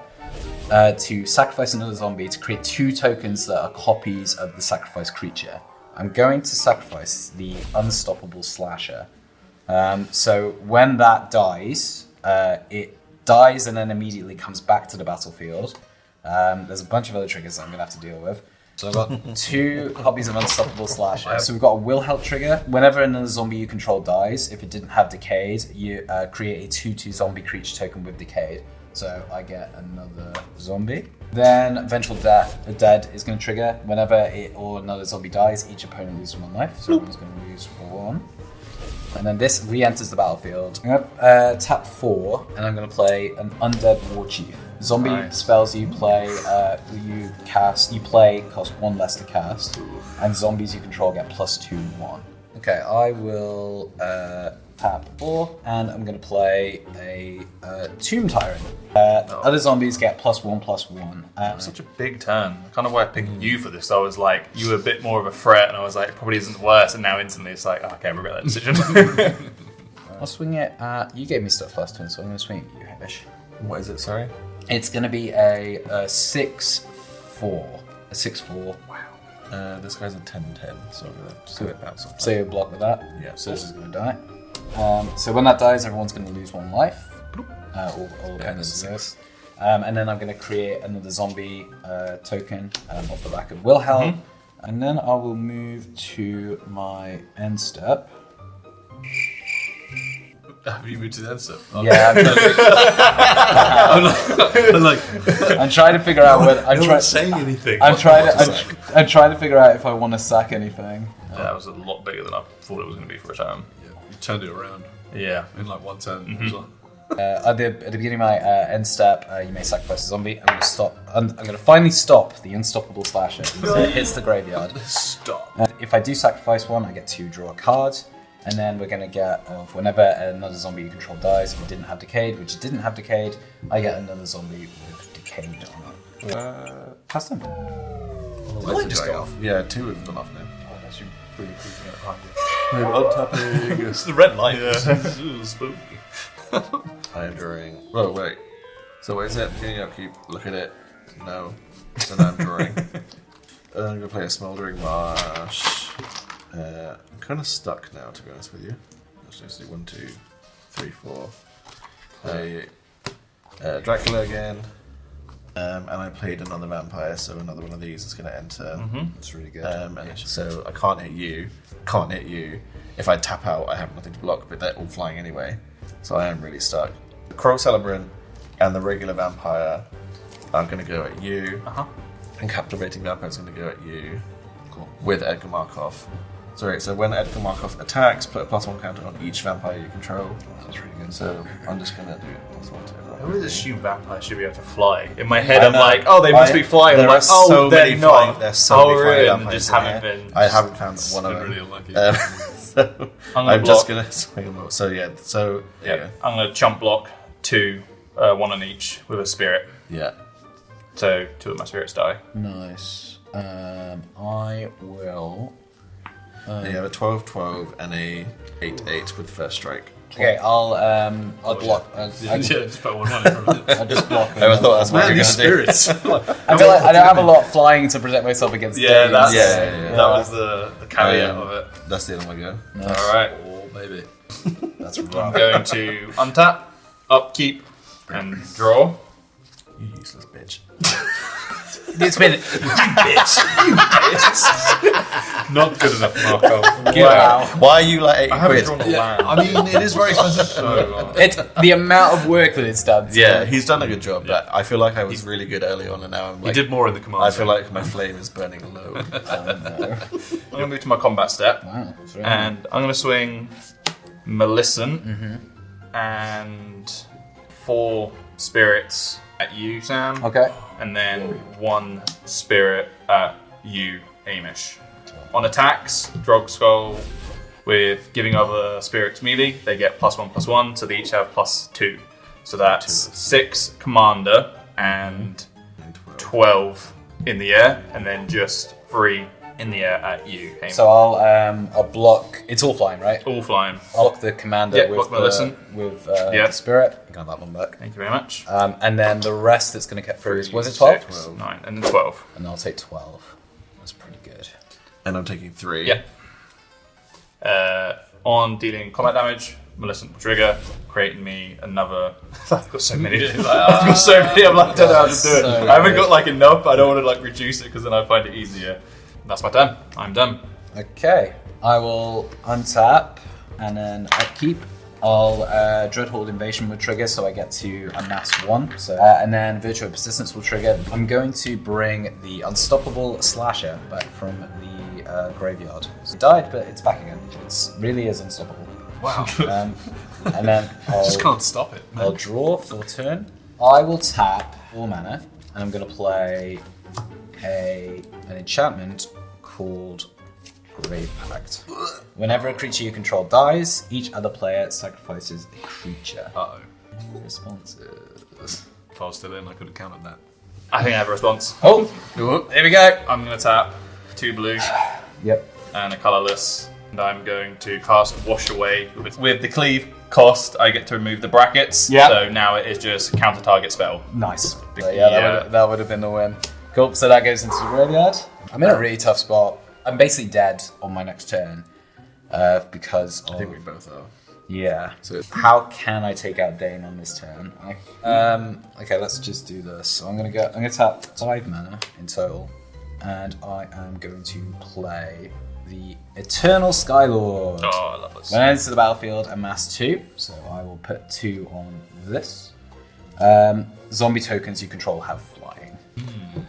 to sacrifice another zombie to create 2 tokens that are copies of the sacrificed creature. I'm going to sacrifice the Unstoppable Slasher. So when that dies, it dies and then immediately comes back to the battlefield. There's a bunch of other triggers that I'm going to have to deal with. So I've got 2 copies of Unstoppable Slasher. So we've got a Willhelt trigger. Whenever another zombie you control dies, if it didn't have Decayed, you create a 2/2 zombie creature token with Decayed. So I get another zombie. Then Vengeful Dead is going to trigger. Whenever it or another zombie dies, each opponent loses 1 life. So everyone's going to lose 1. And then this re-enters the battlefield. I'm going to tap 4, and I'm going to play an Undead War Chief. Zombie spells you play, you play cost 1 less to cast, and zombies you control get +2/+1. Okay, I will tap 4, and I'm going to play a Tomb Tyrant. Other zombies get +1/+1. Such a big turn. Kind of why I picked you for this. I was like, you were a bit more of a threat, and I was like, it probably isn't worse. And now instantly it's like, okay, I regret that decision. I'll swing it at... You gave me stuff last turn, so I'm going to swing it at you, Hamish. What is it, sorry? It's going to be a 6/4. A 6/4. Wow. This guy's a 10/10, so I'm going to do it bounce off. So you block with that. Yeah. So this is going to die. So when that dies, everyone's going to lose 1 life. All opponents do this. And then I'm going to create another zombie token off the back of Wilhelt. And then I will move to my end step. Have you moved to the end step? Yeah, I'm trying to figure out whether No one's saying anything. I'm trying to figure out if I want to sack anything. That was a lot bigger than I thought it was going to be for a turn. Yeah, you turned it around Yeah. in like 1 turn as well. At the beginning of my end step, you may sacrifice a zombie. I'm going to stop. I'm going to finally stop the unstoppable slasher. So it hits the graveyard. Stop. If I do sacrifice one, I get to draw a card. And then we're going to get, whenever another zombie you control dies, if it didn't have Decayed, which it didn't have Decayed, I get another zombie with Decayed on it. Pass them. Lights just go off. Yeah, 2 have gone off now. Oh, that's really creeping it behind you. Untapping. It's the red light. Ooh, spooky. I am drawing. Oh, wait. So what is it? Beginning upkeep. Look at it. No. So now I'm drawing. I'm going to play a Smouldering Marsh. I'm kind of stuck now, to be honest with you. Let's just do 1, 2, 3, 4. Play Dracula again. And I played another vampire, so another one of these is going to enter. That's really good. And so I can't hit you. Can't hit you. If I tap out, I have nothing to block, but they're all flying anyway. So I am really stuck. The Crow Celebrant and the regular vampire are going to go at you. And Captivating Vampire is going to go at you. Cool. With Edgar Markov. Sorry, so when Edgar Markov attacks, put a +1 counter on each vampire you control. That's really good. So I'm just going to do +1 to I always assume vampires should be able to fly. In my head, I'm like, oh, they must be flying. There I'm like, are oh, so they're many not. flying. There's so many flying really? vampires Just in haven't here. been. I haven't found one of Been them. really unlucky. So I'm just going to swing them all. So yeah, Yeah, I'm going to chump block 2, 1 on each with a spirit. Yeah. So 2 of my spirits die. Nice. I will. You have a 12-12 and a 8-8 with first strike. Okay, I'll block. Yeah, just put 1 on it from it. I'll just block. I thought that's what Man, you're these going to do. spirits. I feel like I don't have a lot flying to protect myself against. Yeah, Danes. that's Yeah. that was the caveat of it. That's the end of my go. Nice. All right, Oh, baby. That's I'm rough. going to untap, upkeep, and draw. You useless bitch. It's been Not good enough, Marco. wow. Why are you like 80 I haven't quid? drawn a land. I mean, it is very expensive. So, It's the amount of work that it's done. Yeah, he's done a good job, but I feel like I was really good early on, and now I'm He like, did more in the command. I feel like my flame is burning low. Oh, no. I'm going to move to my combat step, Wow. that's very and I'm going to swing Millicent and 4 spirits at you, Sam. Okay. And then 1 spirit at you, Hamish. On attacks, Drog Skull with giving other spirits melee, they get +1/+1, so they each have +2. So that's 6 commander and 12 in the air, and then just 3 in the air at you, Hamish. So I'll block. It's all flying, right? All flying. I'll block the commander Yeah, with block Millicent. the spirit. Got that one back. Thank you very much. And then the rest that's going to get through is, was it 12? 6, 9, and then 12. And I'll take 12. That's pretty good. And I'm taking 3. Yeah. On dealing combat damage, Millicent will trigger, creating me another. I've got so many. I've got so many. I'm like, I don't know how to do it. So I haven't good. got like enough. I don't want to like reduce it because then I find it easier. That's my turn. I'm done. Okay. I will untap and then upkeep. I'll Dreadhold Invasion will trigger, so I get to amass 1. So and then Virtual Persistence will trigger. I'm going to bring the Unstoppable Slasher back from the graveyard. It died, but it's back again. It really is unstoppable. Wow. And then I'll, Just can't stop it. I'll draw for turn. I will tap 4 mana, and I'm going to play an enchantment called Grave Pact. Whenever a creature you control dies, each other player sacrifices a creature. Uh-oh. Responses. If I was still in, I could have counted that. I think I have a response. Oh, here we go. I'm going to tap 2 blue Yep. and a colourless, and I'm going to cast Wash Away. With the cleave cost, I get to remove the brackets. Yeah. So now it is just counter target spell. Nice. So yeah, that would have been the win. Cool. So that goes into the graveyard. I'm in a really tough spot. I'm basically dead on my next turn because of, I think we both are. yeah. So How can I take out Dane on this turn? Okay, let's just do this. So I'm gonna tap 5 mana in total, and I am going to play the Eternal Skylord. Oh, I love this. When I enter the battlefield, amass 2, so I will put 2 on this. Zombie tokens you control have flying.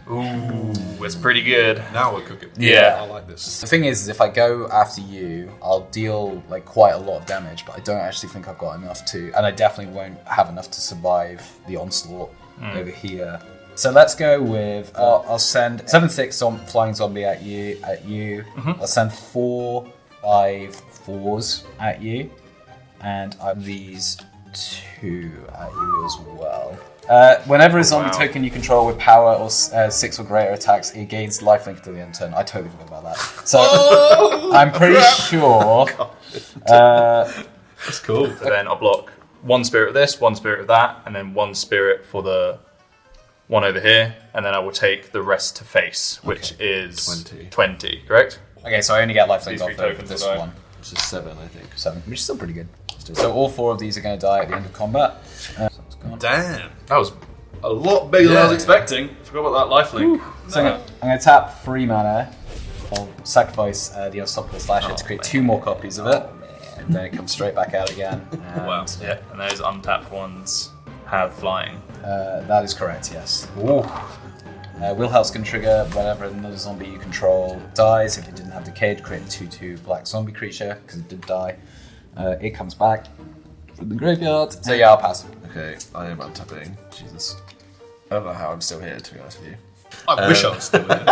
Ooh, it's pretty good. Now we're cooking. Yeah. I like this. The thing is if I go after you, I'll deal like quite a lot of damage, but I don't actually think I've got enough to, and I definitely won't have enough to survive the onslaught over here. So let's go with, I'll send 7/6 flying zombie at you. I'll send 4, 5, 4s at you, and these 2 at you as well. Whenever a zombie token you control with power or 6 or greater attacks, it gains lifelink to the end turn. I totally forgot about that. So I'm pretty sure. That's cool. So then I'll block 1 spirit of this, 1 spirit of that, and then 1 spirit for the one over here, and then I will take the rest to face, which is 20, correct? Okay, so I only get lifelink These off 3 of tokens this will die. one. Which is 7, I think. 7, which is still pretty good. So all 4 of these are going to die at the end of combat. Damn. That was a lot bigger than I was expecting. Forgot about that lifelink. So I'm going to tap 3 mana. I'll sacrifice the Unstoppable Slasher to create 2 more copies of it. And then it comes straight back out again. And, Wow. Yeah, and those untapped ones have flying. that is correct, yes. Willhelt's going to trigger whenever another zombie you control dies. If it didn't have Decayed, create a 2/2 black zombie creature, because it did die. It comes back from the graveyard. So yeah, I'll pass. Okay, I am untapping. Jesus. I don't know how I'm still here, to be honest with you. I wish I was still here.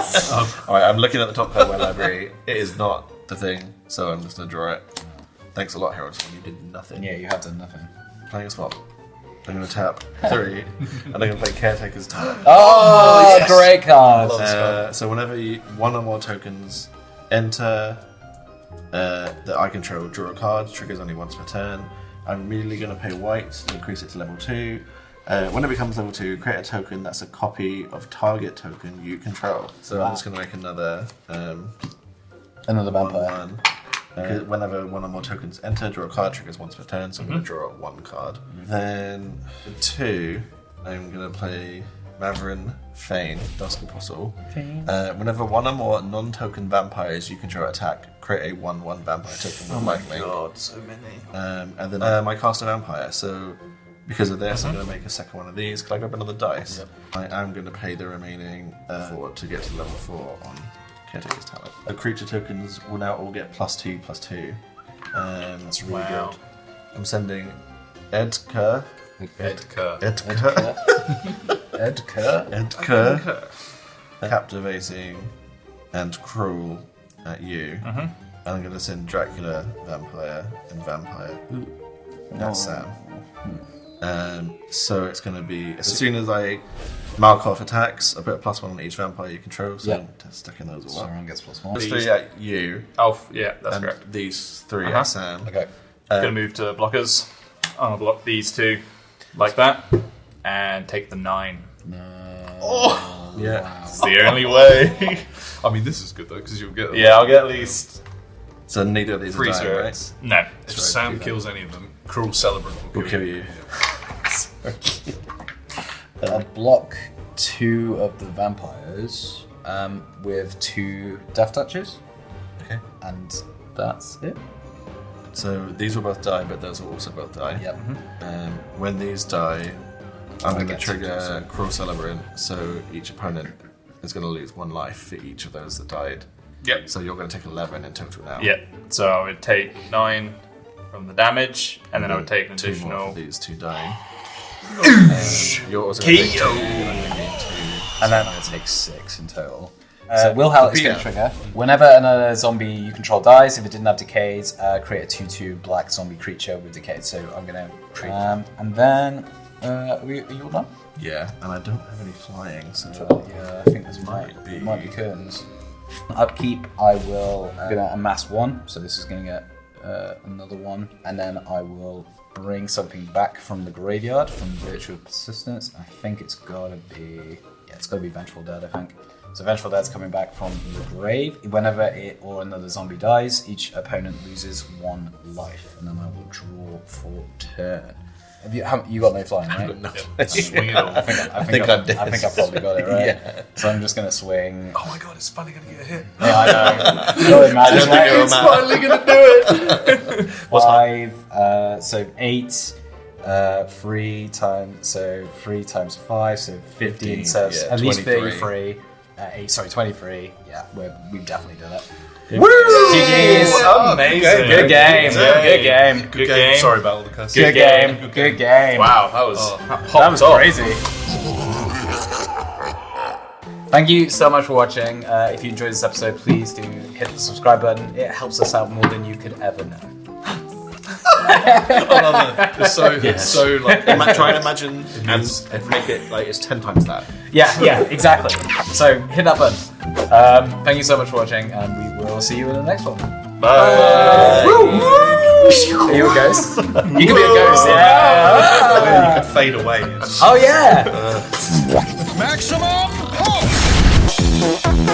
Alright, I'm looking at the top card of my library. It is not the thing, so I'm just going to draw it. Thanks a lot, Harold. You did nothing. Yeah, you have done nothing. Playing a swap. I'm going to tap 3, and I'm going to play Caretaker's Talent. Oh, yes. Great card. So whenever one or more tokens enter that I control, draw a card, triggers only once per turn. I'm immediately going to pay white to increase it to level 2. When it becomes level 2, create a token that's a copy of target token you control. So I'm just going to make another vampire. 1/1. Whenever one or more tokens enter, draw a card, triggers once per turn, so I'm going to draw 1 card. Then, 2, I'm going to play Maverin Fane, Dusk Apostle. Whenever one or more non-token vampires you control attack, create a 1/1 vampire token with lifelink. God, so many. And then I cast a vampire, so because of this, I'm going to make a second one of these. Can I grab another dice? Yep. I am going to pay the remaining 4 to get to level 4 on Caretaker's Talent. Creature tokens will now all get +2/+2. That's really good. I'm sending Edgar, Captivating and Cruel at you. And I'm going to send Dracula, Vampire, and Vampire at Sam. So it's going to be, as soon as I Markov attacks, I put a +1 on each vampire you control, so I'm sticking those all So up. everyone gets +1. These 3 at you, Oh, yeah, that's and correct. these 3 at Sam. Okay. Gonna move to blockers. I'll block these 2 like that, and take the 9. Yeah. It's the only way. I mean, this is good though, because you'll get Yeah, I'll get at least So neither of these 3 are dying, right? spirits. No. If Sam kills any of them, Cruel Celebrant We'll kill you. I'll block 2 of the vampires with 2 death touches. Okay. And that's it. So these will both die, but those will also both die. Yep. When these die, I'm going to get to trigger Cruel Celebrant, so each opponent is going to lose 1 life for each of those that died. Yep. So you're going to take 11 in total now. Yeah. So I would take 9 from the damage, and then I would take an 2 more additional. for these 2 dying. You're also going to take 2, and then gain 2. And then it takes 6 in total. So Willhelt is going to trigger. Whenever another zombie you control dies, if it didn't have Decades, create a 2/2 black zombie creature with Decades. So I'm going to... and then... are you all done? Yeah, and I don't have any flying, so... Yeah, I think this might be curtains. Upkeep, I'm going to amass 1, so this is going to get another 1, and then I will bring something back from the graveyard from Virtual Persistence. I think it's got to be... Yeah, it's got to be Vengeful Dead, I think. So Vengeful Dead's coming back from the grave. Whenever it or another zombie dies, each opponent loses 1 life, and then I will draw for turn. You got no flying, right? No. swing it all. I think I probably got it right. Yeah. So I'm just gonna swing. Oh my god, it's finally going to get a hit. Yeah, I know. Go imagine that. It's finally gonna do it. 5, so 8, 3 times 5, so 15. So it's yeah, at least 23. 33. 23. Yeah, we've definitely done it. Woo! GG's. Amazing. Good game. Good game. Good game. Sorry about all the curses. Good game. Good game. Wow, that was That was crazy. Thank you so much for watching. If you enjoyed this episode, please do hit the subscribe button. It helps us out more than you could ever know. It's so like try and imagine and make it like it's 10 times that. Yeah, exactly. So hit that button. Thank you so much for watching, and we will see you in the next one. Bye. Are you a ghost? You can be a ghost. Yeah. You could fade away. Oh yeah. Maximum